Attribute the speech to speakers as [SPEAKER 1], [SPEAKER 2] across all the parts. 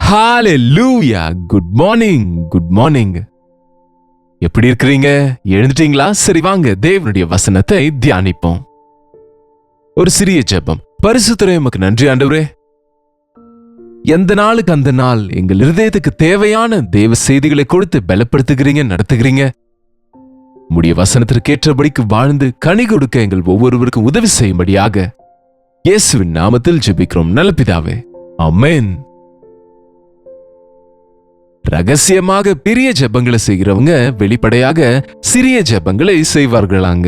[SPEAKER 1] ஹalleluya. Good morning, good morning. எப்படி இருக்கிறீங்க? எழுந்துட்டீங்களா? சரி, வாங்க தேவனுடைய வசனத்தை தியானிப்போம். ஒரு சிறிய ஜெபம். பரிசுத்தரே, உமக்கு நன்றி ஆண்டவரே. எந்த நாளுக்கு அந்த நாள் எங்கள் இருதயத்துக்கு தேவையான தேவ செய்திகளை கொடுத்து பலப்படுத்துகிறீங்க, நடத்துகிறீங்க. உம்முடைய வசனத்திற்கு ஏற்றபடிக்கு வாழ்ந்து கனி கொடுக்க எங்கள் ஒவ்வொருவருக்கும் உதவி செய்யும்படியாக இயேசுவின் நாமத்தில் ஜெபிக்கிறோம் நல்ல பிதாவே, ஆமென். ரகசியமாக பெரிய ஜெபங்களை செய்கிறவங்க வெளிப்படையாக சிறிய ஜெபங்களை செய்வார்களாங்க.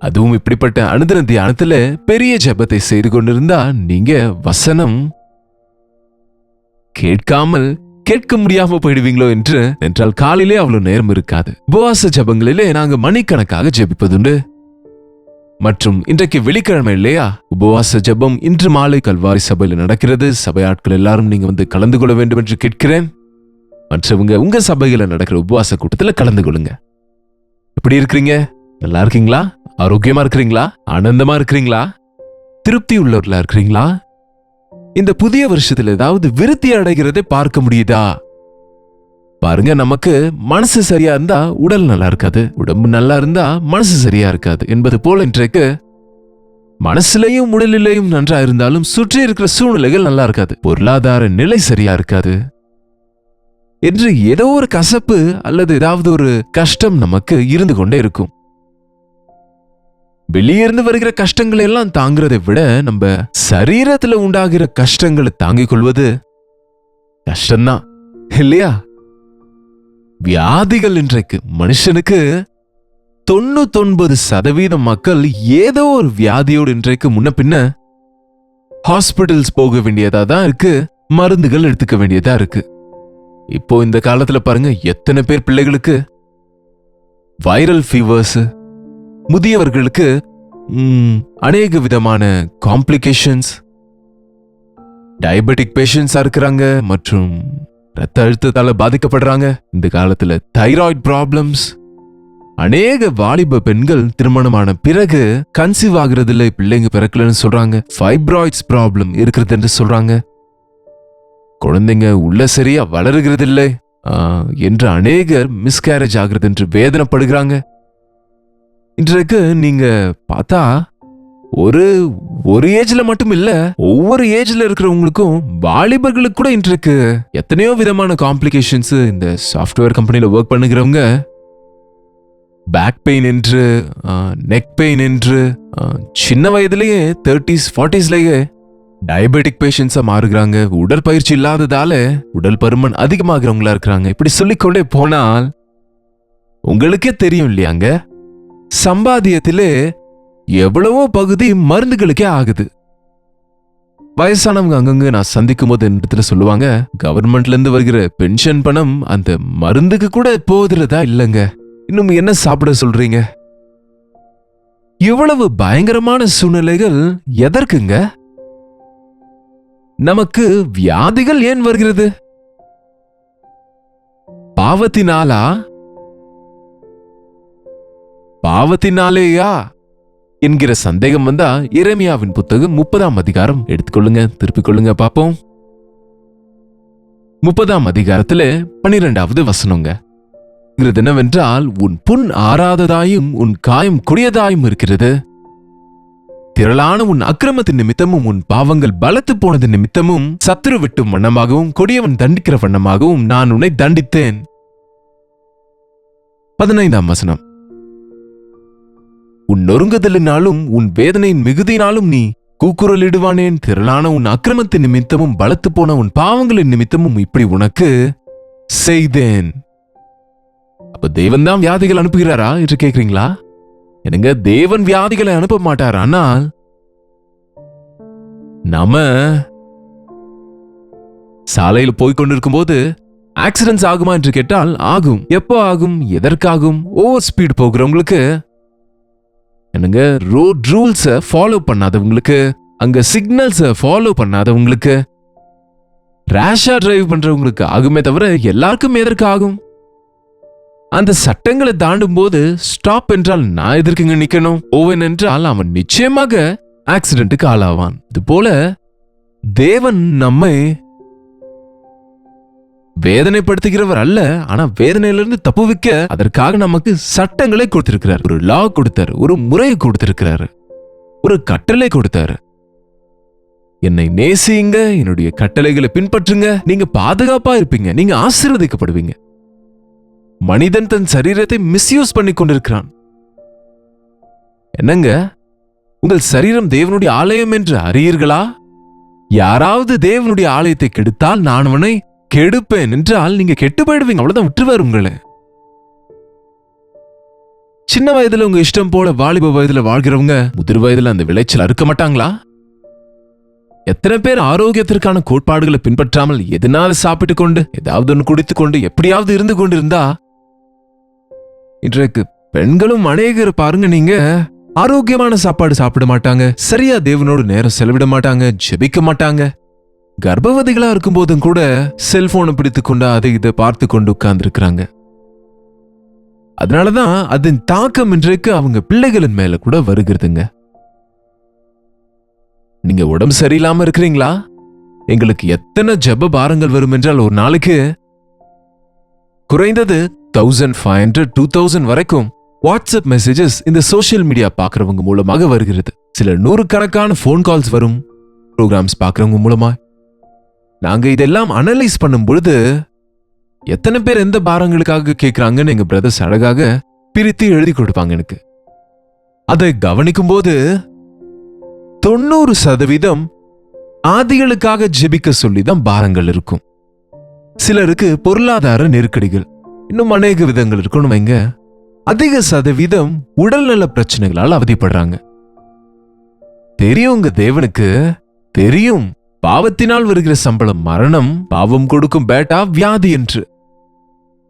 [SPEAKER 1] அதுவும் இப்படிப்பட்ட அனுதின தியானத்துல பெரிய ஜெபத்தை செய்து கொண்டிருந்தா நீங்க வசனம் கேட்க முடியாம போயிடுவீங்களோ என்றால் காலையிலே அவ்வளவு நேரம் இருக்காது. உபவாச ஜெபங்களிலே நாங்க மணிக்கணக்காக ஜெபிப்பதுண்டு. மற்றும் இன்றைக்கு வெள்ளிக்கிழமை இல்லையா? உபவாச ஜெபம் இன்று மாலை கல்வாரி சபையில் நடக்கிறது. சபை ஆட்கள் எல்லாரும் நீங்க வந்து கலந்து கொள்ள வேண்டும் என்று கேட்கிறேன். மற்றவங்க உங்க சபையில நடக்கிற உபவாச கூட்டத்தில் கலந்து கொள்ளுங்க. எப்படி இருக்கிறீங்க? நல்லா இருக்கீங்களா? ஆரோக்கியமா இருக்கிறீங்களா? ஆனந்தமா இருக்கிறீங்களா? திருப்தி உள்ளவர்களா இருக்கிறீங்களா? இந்த புதிய வருஷத்துல ஏதாவது விருத்தி அடைகிறதை பார்க்க முடியுதா? பாருங்க, நமக்கு மனசு சரியா இருந்தா உடல் நல்லா இருக்காது, உடம்பு நல்லா இருந்தா மனசு சரியா இருக்காது என்பது போல இன்றைக்கு மனசுலையும் உடலிலையும் நன்றா இருந்தாலும் சுற்றி இருக்கிற சூழ்நிலைகள் நல்லா இருக்காது, பொருளாதார நிலை சரியா இருக்காது என்று ஏதோ ஒரு கசப்பு அல்லது ஏதாவது ஒரு கஷ்டம் நமக்கு இருந்து கொண்டே இருக்கும். வெளியிருந்து வருகிற கஷ்டங்களை எல்லாம் தாங்கிறதை விட நம்ம சரீரத்துல உண்டாகிற கஷ்டங்களை தாங்கிக் கொள்வது கஷ்டம்தான் இல்லையா? வியாதிகள் இன்றைக்கு மனுஷனுக்கு 99% மக்கள் ஏதோ ஒரு வியாதியோடு இன்றைக்கு முன்ன பின்ன ஹாஸ்பிட்டல்ஸ் போக வேண்டியதா தான் இருக்கு, மருந்துகள் எடுத்துக்க வேண்டியதா இருக்கு. இப்போ இந்த காலத்துல பாருங்க, எத்தனை பேர் பிள்ளைகளுக்கு வைரல் ஃபீவர்ஸ், முதியவர்களுக்கு அநேக விதமான காம்ப்ளிகேஷன்ஸ், டயபெட்டிக் பேஷண்ட்ஸா இருக்கிறாங்க மற்றும் ரத்த அழுத்தத்தால பாதிக்கப்படுறாங்க. இந்த காலத்துல தைராய்டு ப்ராப்ளம்ஸ், அநேக வாலிப பெண்கள் திருமணமான பிறகு கன்சீவ் ஆகிறது இல்லை, பிள்ளைங்க பிறக்கலன்னு சொல்றாங்க. ஃபைப்ராய்ட்ஸ் ப்ராப்ளம் இருக்கிறது என்று சொல்றாங்க. குழந்தைங்க உள்ள சரியா வளருகிறது இல்லை என்று அநேகர் மிஸ்கேரேஜ் ஆகிறது என்று வேதனைப்படுகிறாங்க. இன்றைக்கு நீங்க பார்த்தா ஒரு ஏஜ்ல மட்டும் இல்ல, ஒவ்வொரு ஏஜ்ல இருக்கிறவங்களுக்கும் வாலிபர்களுக்கு கூட இன்றைக்கு எத்தனையோ விதமான காம்ப்ளிகேஷன்ஸ். இந்த சாஃப்ட்வேர் கம்பெனில ஒர்க் பண்ணுகிறவங்க பேக் பெயின் என்று, நெக் பெயின் என்று, சின்ன வயதிலேயே 30s 40sலயே டயபெட்டிக் பேஷண்ட்ஸா மாறுகிறாங்க. உடற்பயிற்சி இல்லாததால உடல் பருமன் அதிகமாகிறவங்களா இருக்கிறாங்க. இப்படி சொல்லிக்கொண்டே போனால் உங்களுக்கே தெரியும் இல்லையாங்க, சம்பாத்தியத்திலே எவ்வளவோ பகுதி மருந்துகளுக்கே ஆகுது. வயசானவங்க அங்கங்க நான் சந்திக்கும் போது இடத்துல சொல்லுவாங்க, கவர்மெண்ட்ல இருந்து வருகிற பென்ஷன் பணம் அந்த மருந்துக்கு கூட போதுறதா இல்லைங்க, இன்னும் என்ன சாப்பிட சொல்றீங்க? இவ்வளவு பயங்கரமான சூழ்நிலைகள் எதற்குங்க? நமக்கு வியாதிகள் ஏன் வருகிறது? பாவத்தினாலேயா என்கிற சந்தேகம் வந்தா எரேமியாவின் புத்தகம் 30ஆம் அதிகாரம் எடுத்துக்கொள்ளுங்க, திருப்பிக் கொள்ளுங்க பாப்போம். 30ஆம் அதிகாரத்துல 12வது வசனங்க. என்னவென்றால், உன் புண் ஆறாததாயும் உன் காயம் குடியதாயும் இருக்கிறது. திரளான உன் அக்கிரமத்தின் நிமித்தமும் உன் பாவங்கள் பலத்து போனது நிமித்தமும் சத்துரு வெட்டும் வண்ணமாகவும் கொடியவன் தண்டிக்கிற வண்ணமாகவும் நான் உன்னை தண்டித்தேன். 15ஆம் வசனம். உன் நொறுங்குதலினாலும் உன் வேதனையின் மிகுதியினாலும் நீ கூக்குரலிடுவானேன். திரளான உன் அக்கிரமத்தின் நிமித்தமும் பலத்து போன உன் பாவங்களின் நிமித்தமும் இப்படி உனக்கு செய்தேன். அப்ப தேவன் தான் வியாதிகள் அனுப்புகிறாரா என்று கேட்கிறீங்களா? என்னங்க, தேவன் வியாதிகளை அனுப்ப மாட்டார். ஆனால் நாம சாலையில் போய்கொண்டிருக்கும் போது ஆக்சிடென்ட்ஸ் ஆகுமா என்று கேட்டால் ஆகும். எப்போ ஆகும்? எதற்காகும்? ஓவர் ஸ்பீட் போகிறவங்களுக்கு, என்னங்க, ரோட் ரூல்ஸை ஃபாலோ பண்ணாதவங்களுக்கு, அங்க சிக்னல்ஸை ஃபாலோ பண்ணாதவங்களுக்கு, ரேஷா டிரைவ் பண்றவங்களுக்கு ஆகுமே தவிர எல்லாருக்கும் எதற்கு ஆகும்? அந்த சட்டங்களை தாண்டும் போது ஸ்டாப் என்றால் நான் எதற்குங்க நிக்கணும்? ஓவன் என்றால் அவன் நிச்சயமாக ஆக்சிடென்ட்டுக்கு ஆளாவான். இது போல தேவன் நம்மை வேதனைப்படுத்துகிறவர் அல்ல, ஆனா வேதனையிலிருந்து தப்புவிக்க அதற்காக நமக்கு சட்டங்களை கொடுத்திருக்கிறார். ஒரு லா கொடுத்தாரு, ஒரு முறையை கொடுத்திருக்கிறாரு, ஒரு கட்டளை கொடுத்தாரு. என்னை நேசியுங்க, என்னுடைய கட்டளைகளை பின்பற்றுங்க, நீங்க பாதுகாப்பா இருப்பீங்க, நீங்க ஆசீர்வதிக்கப்படுவீங்க. மனிதன் தன் சரீரத்தை மிஸ்யூஸ் பண்ணி கொண்டிருக்கிறான். என்னங்க, உங்கள் சரீரம் தேவனுடைய ஆலயம் என்று அறியீர்களா? யாராவது தேவனுடைய ஆலயத்தை கெடுத்தால் நான் அவனை கெடுப்பேன் என்றால் நீங்க கெட்டு போயிடுவீங்க. அவ்வளவுதான், விட்டுருவாரு உங்களை. சின்ன வயதுல உங்க இஷ்டம் போல வாலிப வயதுல வாழ்கிறவங்க முதிர் வயதுல அந்த விளைச்சல் அறுக்க மாட்டாங்களா? எத்தனை பேர் ஆரோக்கியத்திற்கான கோட்பாடுகளை பின்பற்றாமல் எதனால சாப்பிட்டு கொண்டு ஏதாவது ஒன்று குடித்துக் கொண்டு எப்படியாவது இருந்து கொண்டிருந்தா, இன்றைக்கு பெண்களும் அநேகர் பாருங்க, நீங்க ஆரோக்கியமான சாப்பாடு சாப்பிட மாட்டாங்க, சரியா தேவனோடு நேரம் செலவிட மாட்டாங்க, ஜெபிக்க மாட்டாங்க. கர்ப்பவதிகளா இருக்கும் போதும் கூட செல்போனை பிடித்து கொண்டு அதை இதை பார்த்து கொண்டு உட்கார்ந்து இருக்கிறாங்க. அதனாலதான் அதன் தாக்கம் இன்றைக்கு அவங்க பிள்ளைகளின் மேல கூட வருகிறதுங்க. நீங்க உடம்பு சரியில்லாம இருக்கிறீங்களா? எங்களுக்கு எத்தனை ஜெப பாரங்கள் வரும் என்றால் ஒரு நாளைக்கு குறைந்தது 1500 2000 வரைக்கும் வாட்ஸ்அப் மெசேஜஸ் இந்த சோசியல் மீடியா பாக்குறவங்க மூலமாக வருகிறது. சில 100கணக்கான போன் கால்ஸ் வரும் ப்ரோக்ராம்ஸ் பாக்குறவங்க மூலமா. நாங்க இதெல்லாம் அனலைஸ் பண்ணும் பொழுது எத்தனை பேர் எந்த பாரங்களுக்காக கேட்கிறாங்கன்னு எங்க பிரதர்ஸ் அழகாக பிரித்து எழுதி கொடுப்பாங்க எனக்கு. அதை கவனிக்கும் போது 90% ஆதிகளுக்காக ஜெபிக்க சொல்லிதான் பாரங்கள் இருக்கும். சிலருக்கு பொருளாதார நெருக்கடிகள், இன்னும் அநேக விதங்கள் இருக்கணும் வைங்க. அதிக சதவீதம் உடல்நல பிரச்சனைகளால் அவதிப்படுறாங்க. தெரியும், உங்க தேவனுக்கு தெரியும் பாவத்தினால் வருகிற சம்பளம் மரணம், பாவம் கொடுக்கும் பேட்டா வியாதி என்று.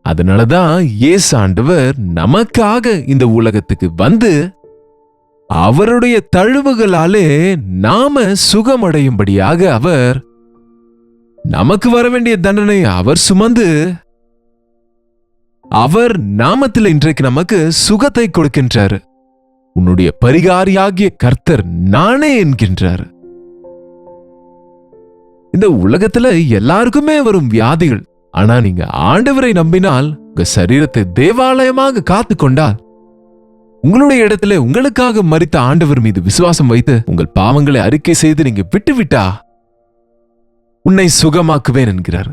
[SPEAKER 1] அதனாலதான் இயேசு ஆண்டவர் நமக்காக இந்த உலகத்துக்கு வந்து அவருடைய தழுவுகளாலே நாம சுகமடையும்படியாக அவர் நமக்கு வர வேண்டிய தண்டனை அவர் சுமந்து அவர் நாமத்தில் இன்றைக்கு நமக்கு சுகத்தை கொடுக்கின்றார். உன்னுடைய பரிகாரியாகிய கர்த்தர் நானே என்கின்றார். இந்த உலகத்துல எல்லாருக்குமே வரும் வியாதிகள். ஆனா நீங்க ஆண்டவரை நம்பினால், உங்க சரீரத்தை தேவாலயமாக காத்து கொண்டால், உங்களுடைய இடத்துல உங்களுக்காக மரித்த ஆண்டவர் மீது விசுவாசம் வைத்து உங்கள் பாவங்களை அறிக்கை செய்து நீங்க விட்டுவிட்டா உன்னை சுகமாக்குவேன் என்கிறார்.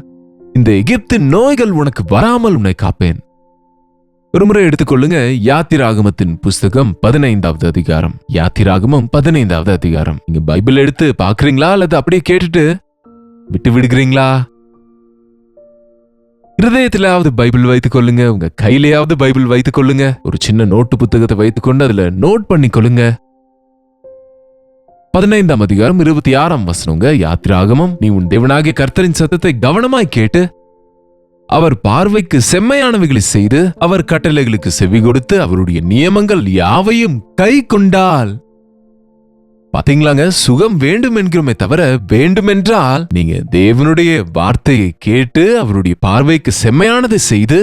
[SPEAKER 1] இந்த எகிப்து நோய்கள் உனக்கு வராமல் உன்னை காப்பேன். ஒருமுறை எடுத்துக்கொள்ளுங்க, யாத்திராகமத்தின் புஸ்தகம் 15வது அதிகாரம். யாத்திராகமம் 15வது அதிகாரம். நீங்க பைபிள் எடுத்து பாக்குறீங்களா அல்லது அப்படியே கேட்டுட்டு விட்டு விடுகிறீங்களா? இருதயத்திலாவது பைபிள் வைத்துக் கொள்ளுங்க, உங்க கையிலேயாவது பைபிள் வைத்துக் கொள்ளுங்க. ஒரு சின்ன நோட்டு புத்தகத்தை வைத்துக் கொண்டு அதுல நோட் பண்ணி கொள்ளுங்க. 15ஆம் அதிகாரம் 26ஆம் வசனங்க. யாத்திராகமம், நீ உன் தேவனாகிய கர்த்தரின் சத்தத்தை கவனமாய் கேட்டு அவர் பார்வைக்கு செம்மையானவைகளை செய்து அவர் கட்டளைகளுக்கு செவி கொடுத்து அவருடைய நியமங்கள் யாவையும் கை கொண்டால். பாத்தீங்களாங்க, சுகம் வேண்டும் என்கிறோமே தவிர, வேண்டுமென்றால் நீங்க தேவனுடைய வார்த்தையை கேட்டு அவருடைய பார்வைக்கு செம்மையானதை செய்து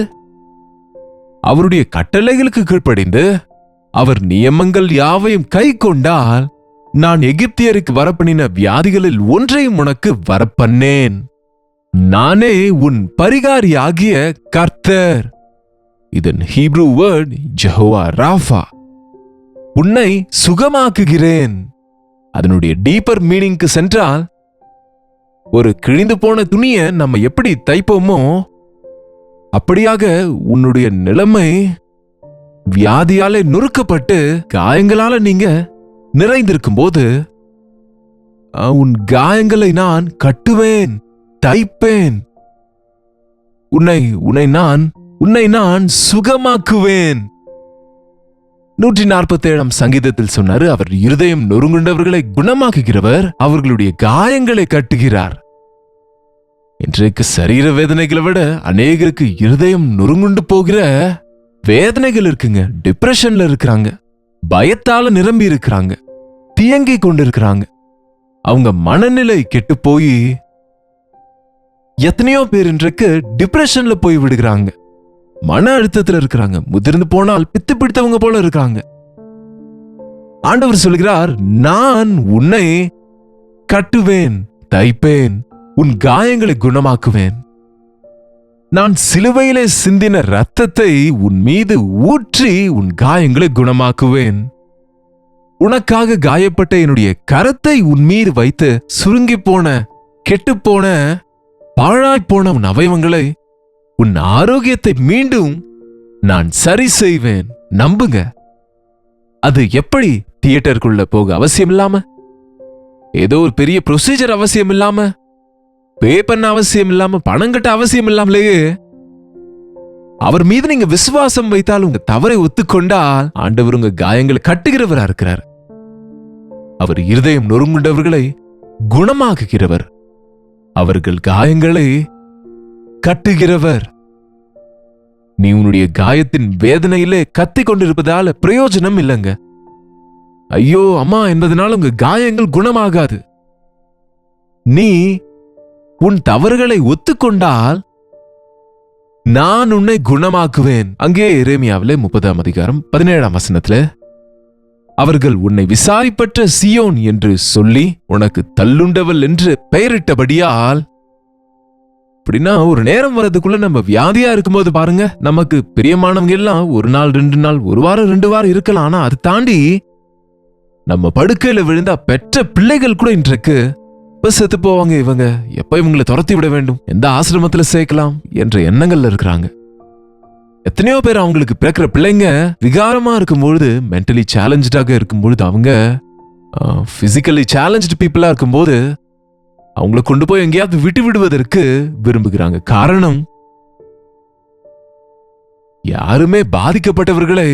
[SPEAKER 1] அவருடைய கட்டளைகளுக்கு கீழ்ப்படிந்து அவர் நியமங்கள் யாவையும் கை கொண்டால், நான் எகிப்தியருக்கு வரப்பண்ணின வியாதிகளில் ஒன்றையும் உனக்கு வரப்பண்ணேன். நானே உன் பரிகாரியாகிய கர்த்தர். இதன் ஹீப்ரூ வேர்ட் ஜெஹோவா ராஃபா. உன்னை சுகமாக்குகிறேன். அதனுடைய டீப்பர் மீனிங்க்கு சென்றால், ஒரு கிழிந்து போன துணியை நம்ம எப்படி தைப்போமோ அப்படியாக உன்னுடைய நிலைமை வியாதியாலே நொறுக்கப்பட்டு காயங்களால நீங்க நிறைந்திருக்கும் போது உன் காயங்களை நான் கட்டுவேன், தைப்பேன். உன்னை நான் சுகமாக்குவேன். 147ஆம் சங்கீதத்தில் சொன்னாரு, அவர் இருதயம் நொறுங்குண்டவர்களை குணமாக்குகிறவர், அவர்களுடைய காயங்களை கட்டுகிறார். இன்றைக்கு சரீர வேதனைகளை விட அநேகருக்கு இருதயம் நொறுங்குண்டு போகிற வேதனைகள் இருக்குங்க. டிப்ரெஷன்ல இருக்கிறாங்க, பயத்தால நிரம்பி இருக்கிறாங்க, தியங்கி கொண்டிருக்கிறாங்க. அவங்க மனநிலை கெட்டு போய் எத்தனையோ பேர் இன்றைக்கு டிப்ரெஷன்ல போய் விடுகிறாங்க, மன அழுத்தத்தில் இருக்கிறாங்க, முதிர்ந்து போனால் பித்து பிடித்தவங்க போல இருக்காங்க. ஆண்டவர் சொல்கிறார், நான் உன்னை கட்டுவேன், தைப்பேன், உன் காயங்களை குணமாக்குவேன். நான் சிலுவையிலே சிந்தின இரத்தத்தை உன் மீது ஊற்றி உன் காயங்களை குணமாக்குவேன். உனக்காக காயப்பட்ட என்னுடைய கரத்தை உன் மீது வைத்து சுருங்கி போன, கெட்டுப்போன, பாழாய்ப்போன உன் அவயவங்களை, உன் ஆரோக்கியத்தை மீண்டும் நான் சரி செய்வேன். நம்புங்க. அது எப்படி? தியேட்டருக்குள்ள போக அவசியம் இல்லாம, ஏதோ ஒரு பெரிய ப்ரொசீஜர் அவசியம் இல்லாம, பே பண்ண அவசியம் இல்லாம, பணம் கட்ட அவசியம் இல்லாமலேயே அவர் மீது நீங்க விசுவாசம் வைத்தால், உங்க தவறை ஒத்துக்கொண்டால், ஆண்டவர் உங்க காயங்களை கட்டுகிறவரா இருக்கிறார். அவர் இருதயம் நொறுங்குண்டவர்களை குணமாக்குகிறவர். அவர்கள் காயங்களை கட்டுகிறவர். நீ உன்னுடைய காயத்தின் வேதனையிலே கத்திக் கொண்டிருப்பதால பிரயோஜனம் இல்லைங்க. ஐயோ அம்மா என்பதனால உங்க காயங்கள் குணமாகாது. நீ உன் தவறுகளை ஒத்துக்கொண்டால் நான் உன்னை குணமாக்குவேன். அங்கே எரேமியாவிலே 30ஆம் அதிகாரம் 17ஆம் வசனத்துல, அவர்கள் உன்னை விசாரிப்பற்ற சியோன் என்று சொல்லி உனக்கு தள்ளுண்டவள் என்று பெயரிட்டபடியால். அப்படின்னா ஒரு நேரம் வர்றதுக்குள்ள நம்ம வியாதியா இருக்கும்போது பாருங்க, நமக்கு பிரியமானவங்க எல்லாம் 1 நாள் 2 நாள் 1 வாரம் 2 வாரம் இருக்கலாம். ஆனா அதை தாண்டி நம்ம படுக்கையில விழுந்தா பெற்ற பிள்ளைகள் கூட இன்றைக்கு எப்ப செத்து போவாங்க, இவங்க எப்ப இவங்களை துரத்தி விட வேண்டும், எந்த ஆசிரமத்துல சேர்க்கலாம் என்ற எண்ணங்கள்ல இருக்கிறாங்க. எத்தனையோ பேர் அவங்களுக்கு பிறக்கிற பிள்ளைங்க விகாரமா இருக்கும்பொழுது, மென்டலி சேலஞ்சாக இருக்கும்பொழுது, அவங்க பிசிக்கலி சேலஞ்சு பீப்புளா இருக்கும்போது அவங்களை கொண்டு போய் எங்கேயாவது விட்டு விடுவதற்கு விரும்புகிறாங்க. காரணம், யாருமே பாதிக்கப்பட்டவர்களை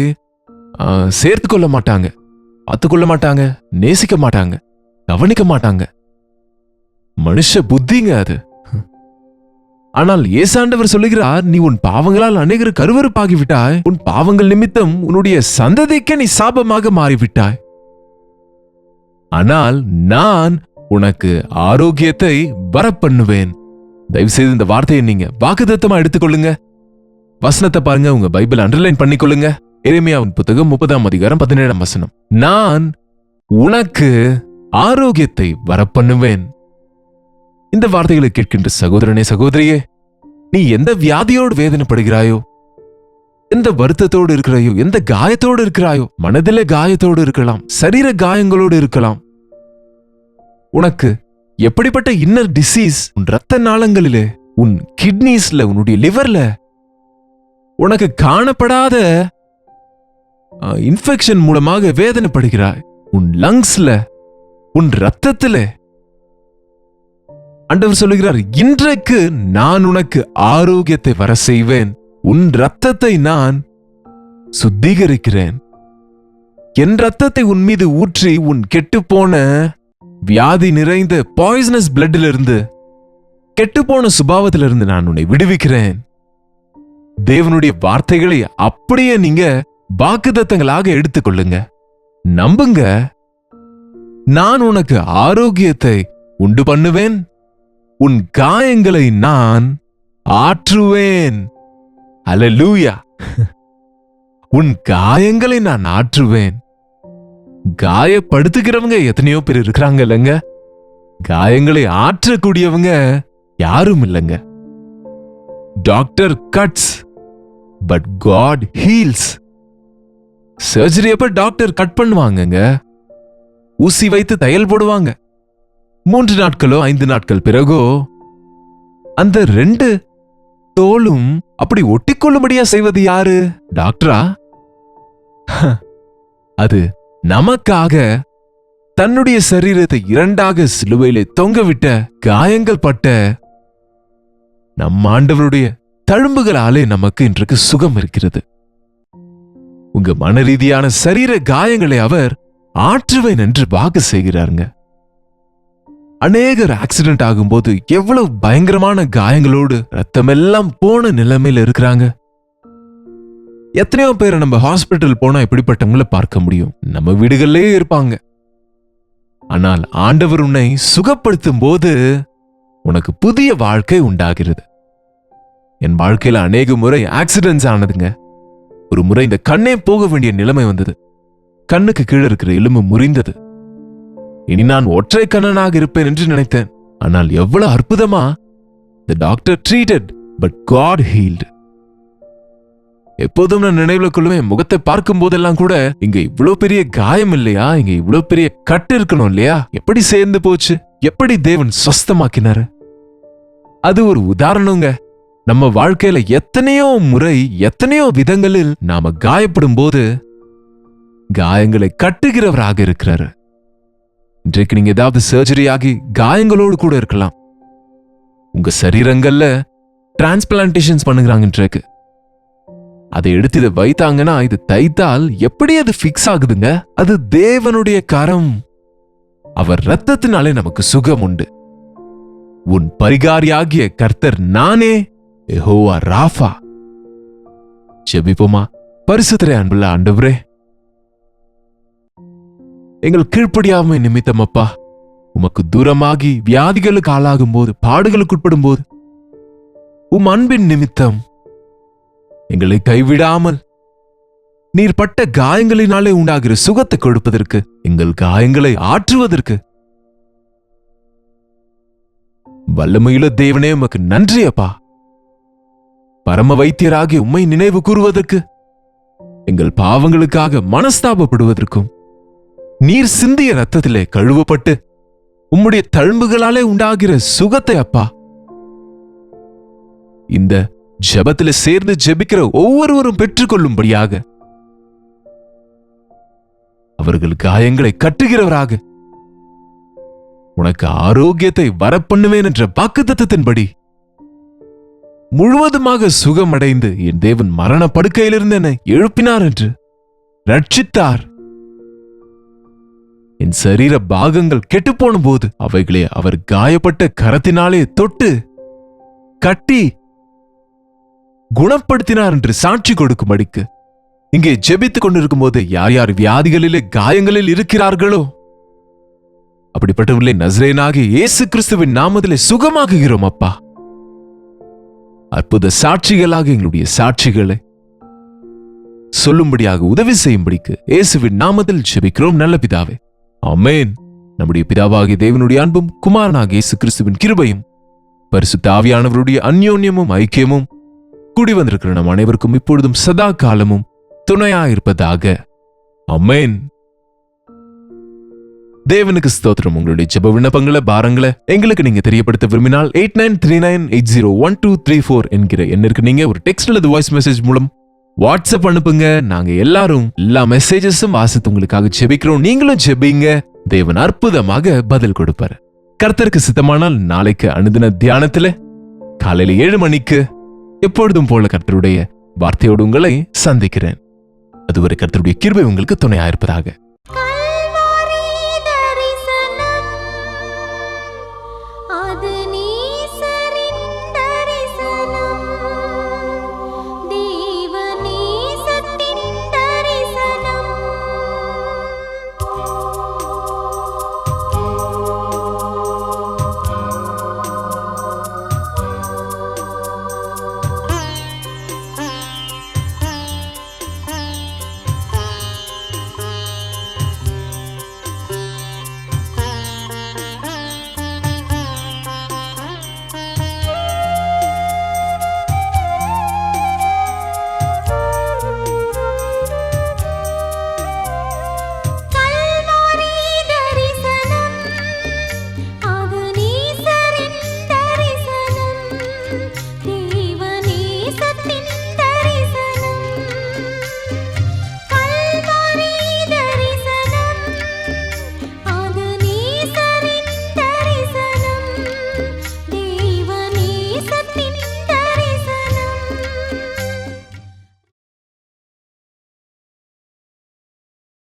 [SPEAKER 1] சேர்த்து கொள்ள மாட்டாங்க, பார்த்துக்கொள்ள மாட்டாங்க, நேசிக்க மாட்டாங்க, கவனிக்க மாட்டாங்க. மனுஷ புத்திங்க அது. ஆனால் ஏசாண்டவர் சொல்லுகிறார், நீ உன் பாவங்களால் அநேகர் கருவறுப்பாகிவிட்டாய், உன் பாவங்கள் நிமித்தம் உன்னுடைய சந்ததிக்கே நீ சாபமாக மாறிவிட்டாய். ஆனால் நான் உனக்கு ஆரோக்கியத்தை வரப்பண்ணுவேன். தயவு செய்து இந்த வார்த்தையை நீங்க வாக்குத்தத்தமா எடுத்துக்கொள்ளுங்க. வசனத்தை பாருங்க, உங்க பைபிள் அண்டர்லைன் பண்ணிக்கொள்ளுங்க. எரேமியாவின் புத்தகம் 30ஆம் அதிகாரம் 17ஆம் வசனம். நான் உனக்கு ஆரோக்கியத்தை வரப்பண்ணுவேன். இந்த வார்த்தைகளை கேட்கின்ற சகோதரனே, சகோதரியே, நீ எந்த வியாதியோடு வேதனைப்படுகிறாயோ, எந்த வருத்தத்தோடு இருக்கிறாயோ, எந்த காயத்தோடு இருக்கிறாயோ, மனதிலே காயத்தோடு இருக்கலாம், சரீர காயங்களோடு இருக்கலாம், உனக்கு எப்படிப்பட்ட இன்னர் டிசீஸ், உன் ரத்த நாளங்களிலே, உன் கிட்னிஸ்ல, உன்னுடைய லிவர்ல உனக்கு காணப்படாத இன்ஃபெக்ஷன் மூலமாக வேதனைப்படுகிறாய், உன் லங்ஸ்ல, உன் ரத்தத்துல, ஆண்டவர் சொல்லுகிறார், இன்றைக்கு நான் உனக்கு ஆரோக்கியத்தை வர செய்வேன். உன் ரத்தத்தை நான் சுத்திகரிக்கிறேன். என் ரத்தத்தை உன் மீது ஊற்றி உன் கெட்டுப்போன வியாதி நிறைந்த பாய்சனஸ் பிளட்டிலிருந்து, கெட்டுப்போன சுபாவத்திலிருந்து நான் உன்னை விடுவிக்கிறேன். தேவனுடைய வார்த்தைகளை அப்படியே நீங்க வாக்குத்தத்தங்களாக எடுத்துக்கொள்ளுங்க. நம்புங்க. நான் உனக்கு ஆரோக்கியத்தை உண்டு பண்ணுவேன். உன் காயங்களை நான் ஆற்றுவேன். அல்லேலூயா. உன் காயங்களை நான் ஆற்றுவேன். காயப்படுத்துகிறவங்க எத்தனையோ பேர் இருக்கிறாங்க இல்லைங்க. காயங்களை ஆற்றக்கூடியவங்க யாரும் இல்லைங்க. Doctor cuts but God heals. Surgery அப்ப டாக்டர் கட் பண்ணுவாங்கங்க, ஊசி வைத்து தையல் போடுவாங்க. 3 நாட்களோ 5 நாட்கள் பிறகோ அந்த 2 தோலும் அப்படி ஒட்டிக்கொள்ளும்படியா செய்வது யாரு? டாக்டரா? அது நமக்காக தன்னுடைய சரீரத்தை 2ஆக சிலுவையிலே தொங்கவிட்ட, காயங்கள் பட்ட நம் ஆண்டவருடைய தழும்புகளாலே நமக்கு இன்றைக்கு சுகம் இருக்கிறது. உங்க மன ரீதியான சரீர காயங்களை அவர் ஆற்றுவேன் என்று வாக்கு செய்கிறாருங்க. அநேகர் ஆக்சிடென்ட் ஆகும்போது எவ்வளவு பயங்கரமான காயங்களோடு ரத்தமெல்லாம் போன நிலைமையில இருக்கிறாங்க. எத்தனையோ பேரை நம்ம ஹாஸ்பிட்டல் போனா இப்படிப்பட்டவங்களை பார்க்க முடியும். நம்ம வீடுகளிலே இருப்பாங்க. ஆனால் ஆண்டவர் உன்னை சுகப்படுத்தும் போது உனக்கு புதிய வாழ்க்கை உண்டாகிறது. என் வாழ்க்கையில அநேக முறை ஆக்சிடென்ட்ஸ் ஆனதுங்க. ஒரு முறை இந்த கண்ணே போக வேண்டிய நிலைமை வந்தது. கண்ணுக்கு கீழே இருக்கிற எலும்பு முறிந்தது. இனி நான் ஒற்றை கண்ணனாக இருப்பேன் என்று நினைத்தேன். ஆனால் எவ்வளவு அற்புதமா the doctor treated but God healed. எப்போதும் நான் நினைவுல கொள்ளுவேன், முகத்தை பார்க்கும் போதெல்லாம் கூட இங்க இவ்வளவு பெரிய காயம் இல்லையா, இங்க இவ்வளவு பெரிய கட்டு இருக்கணும் இல்லையா, எப்படி சேர்ந்து போச்சு, எப்படி தேவன் சொஸ்தமாக்கினாரு. அது ஒரு உதாரணங்க. நம்ம வாழ்க்கையில எத்தனையோ முறை எத்தனையோ விதங்களில் நாம காயப்படும் போது காயங்களை கட்டுகிறவராக இருக்கிறாரு. இன்றைக்கு நீங்க ஏதாவது சர்ஜரி ஆகி காயங்களோடு கூட இருக்கலாம். உங்க சரீரங்கள்ல டிரான்ஸ்பிளான்டேஷன்ஸ் பண்ணுகிறாங்க இன்றைக்கு. அதை எடுத்து இதை வைத்தாங்கன்னா, இது தைத்தால் எப்படி அது ஃபிக்ஸ் ஆகுதுங்க? அது தேவனுடைய கரம். அவர் இரத்தத்தினாலே நமக்கு சுகம் உண்டு. உன் பரிகாரியாகிய கர்த்தர் நானே, யெகோவா ராஃபா. ஜெபிப்போமா? பரிசுத்தரே அன்புள்ள ஆண்டவரே, எங்கள் கீழ்ப்படியாமை நிமித்தம் அப்பா, உமக்கு தூரமாகி வியாதிகளுக்கு ஆளாகும் போது, பாடுகளுக்கு உட்படும் போது, உம் அன்பின் நிமித்தம் எங்களை கைவிடாமல் நீர் பட்ட காயங்களினாலே உண்டாகிற சுகத்தை கொடுப்பதற்கு, எங்கள் காயங்களை ஆற்றுவதற்கு வல்லமையுள்ள தேவனே உமக்கு நன்றி அப்பா. பரம வைத்தியராகி உம்மை நினைவு கூறுவதற்கு, எங்கள் பாவங்களுக்காக மனஸ்தாபப்படுவதற்கும், நீர் சிந்திய ரத்தத்திலே கழுவப்பட்டு உம்முடைய தழும்புகளாலே உண்டாகிற சுகத்தை அப்பா, இந்த ஜெபத்திலே சேர்ந்து ஜெபிக்கிற ஒவ்வொருவரும் பெற்றுக்கொள்ளும்படியாக அவர்கள் காயங்களை கட்டுகிறவராக உனக்கு ஆரோக்கியத்தை வரப்பண்ணுவேன் என்ற வாக்குத்தத்தத்தின்படி முழுவதுமாக சுகமடைந்து என் தேவன் மரண படுக்கையிலிருந்து என்னை எழுப்பினார் என்று ரட்சித்தார். என் சரீர பாகங்கள் கெட்டுப்போன போது அவைகளே அவர் காயப்பட்ட கரத்தினாலே தொட்டு கட்டி குணப்படுத்தினார் என்று சாட்சி கொடுக்கும்படிக்கு இங்கே ஜெபித்துக் கொண்டிருக்கும் போது யார் யார் வியாதிகளிலே காயங்களில் இருக்கிறார்களோ அப்படிப்பட்டவர்களே நசரேயனாகிய இயேசு கிறிஸ்துவின் நாமத்திலே சுகமாக்குகிறோம் அப்பா. அற்புத சாட்சிகளாக எங்களுடைய சாட்சிகளை சொல்லும்படியாக உதவி செய்யும்படிக்கு இயேசுவின் நாமத்தில் ஜெபிக்கிறோம் நல்ல பிதாவே, ஆமென். நம்முடைய பிதாவாகிய தேவனுடைய அன்பும் குமாரனாகிய இயேசு கிறிஸ்துவின் கிருபையும் பரிசுத்த ஆவியானவருடைய அந்யோன்யமும் ஐக்கியமும் கூடி வந்திருக்கிற நம் அனைவருக்கும் இப்பொழுதும் சதா காலமும் துணையாயிருப்பதாக, ஆமென். தேவனுக்கு ஸ்தோத்திரம். உங்களுடைய ஜெப விண்ணப்பங்களை பாரங்களை எங்களுக்கு நீங்க தெரியப்படுத்த விரும்பினால் 8939801234 என்கிற எண்ணிற்கு நீங்க ஒரு டெக்ஸ்ட் அல்லது வாய்ஸ் மெசேஜ் மூலம் வாட்ஸ்அப் அனுப்புங்க. நாங்க எல்லாரும் எல்லா மெசேஜஸும் வாசித்து உங்களுக்காக ஜெபிக்கிறோம். நீங்களும் ஜெபிங்க, தேவன் அற்புதமாக பதில் கொடுப்பாரு. கர்த்தருக்கு சித்தமானால் நாளைக்கு அனுதின தியானத்துல காலையில 7 மணிக்கு எப்பொழுதும் போல கர்த்தருடைய வார்த்தையோடு உங்களை சந்திக்கிறேன். அதுவரை கர்த்தருடைய கிருபை உங்களுக்கு துணையாயிருப்பதாக.